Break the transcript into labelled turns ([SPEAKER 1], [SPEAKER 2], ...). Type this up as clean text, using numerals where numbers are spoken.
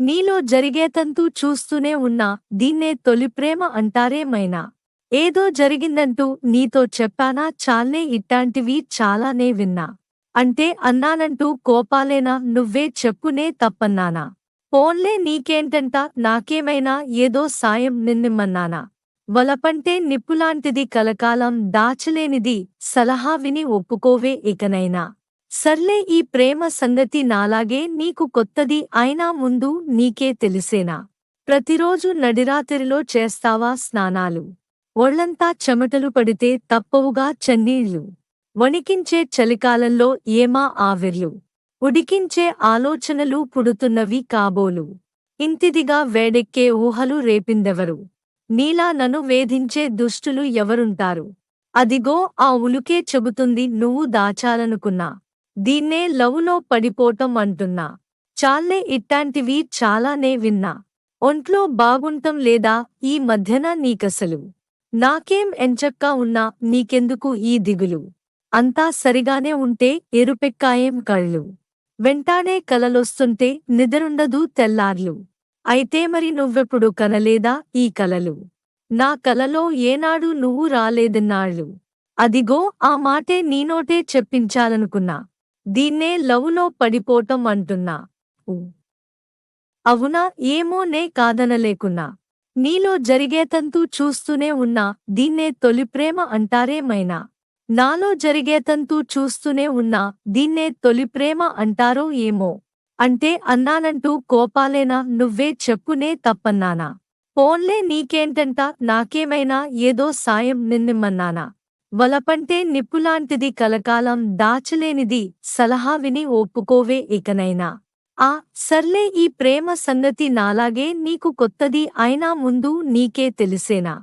[SPEAKER 1] నీలో జరిగేతంతూ చూస్తూనే ఉన్నా దీన్నే తొలి ప్రేమ అంటారేమైనా. ఏదో జరిగిందంటూ నీతో చెప్పానా చాల్నే ఇట్టాంటివి చాలానే విన్నా. అంటే అన్నానంటూ కోపాలేనా నువ్వే చెప్పునే తప్పన్నానా. పోన్లే నీకేంటంట నాకేమైనా ఏదో సాయం నిన్నిమ్మన్నానా. వలపంటే నిప్పులాంటిది కలకాలం దాచలేనిది సలహా విని ఒప్పుకోవే ఇకనైనా. సర్లే ఈ ప్రేమ సంగతి నాలాగే నీకు కొత్తది అయినా ముందు నీకే తెలిసేనా. ప్రతిరోజు నడిరాత్రిలో చేస్తావా స్నానాలు. ఒళ్లంతా చెమటలు పడితే తప్పవుగా చన్నీళ్లు. వణికించే చలికాలంలో ఏమా ఆవిర్లు. ఉడికించే ఆలోచనలు పుడుతున్నవి కాబోలు. ఇంతిదిగా వేడెక్కే ఊహలు రేపిందెవరు. నీలా నన్ను వేధించే దుష్టులు ఎవరుంటారు. అదిగో ఆ ఉలుకే చెబుతుంది నువ్వు దాచాలనుకున్నా. దీన్నే లవులో పడిపోటం అంటున్నా. చాల్లే ఇట్టాంటివి చాలానే విన్నా. ఒంట్లో బాగుంటం లేదా ఈ మధ్యన నీకసలు. నాకేం ఎంచక్కా ఉన్నా నీకెందుకు ఈ దిగులు. అంతా సరిగానే ఉంటే ఎరుపెక్కాయేం కళ్ళు. వెంటాడే కలలొస్తుంటే నిదరుండదు తెల్లార్లు. అయితే మరి నువ్వెప్పుడు కనలేదా ఈ కలలు. నా కలలో ఏనాడు నువ్వు రాలేదన్నాళ్ళు. అదిగో ఆ మాటే నీనోటే చెప్పించాలనుకున్నా. దీన్నే లవులో పడిపోటం అంటున్నా. ఊ. అవునా ఏమో నే కాదనలేకున్నా. నీలో జరిగేతంతూ చూస్తూనే ఉన్నా దీన్నే తొలి ప్రేమ అంటారేమైనా. నాలో జరిగేతంతూ చూస్తూనే ఉన్నా దీన్నే తొలి ప్రేమ అంటారో ఏమో. అంటే అన్నానంటూ కోపాలేనా నువ్వే చెప్పునే తప్పన్నానా. పోన్లే నీకేంటంట నాకేమైనా ఏదో సాయం నిన్నిమ్మన్నానా. వలపంటే నిప్పులాంటిది కలకాలం దాచలేనిది సలహా విని ఒప్పుకోవే ఇకనైనా. ఆ సర్లే ఈ ప్రేమ సంగతి నాలాగే నీకు కొత్తది అయినా ముందు నీకే తెలిసేనా.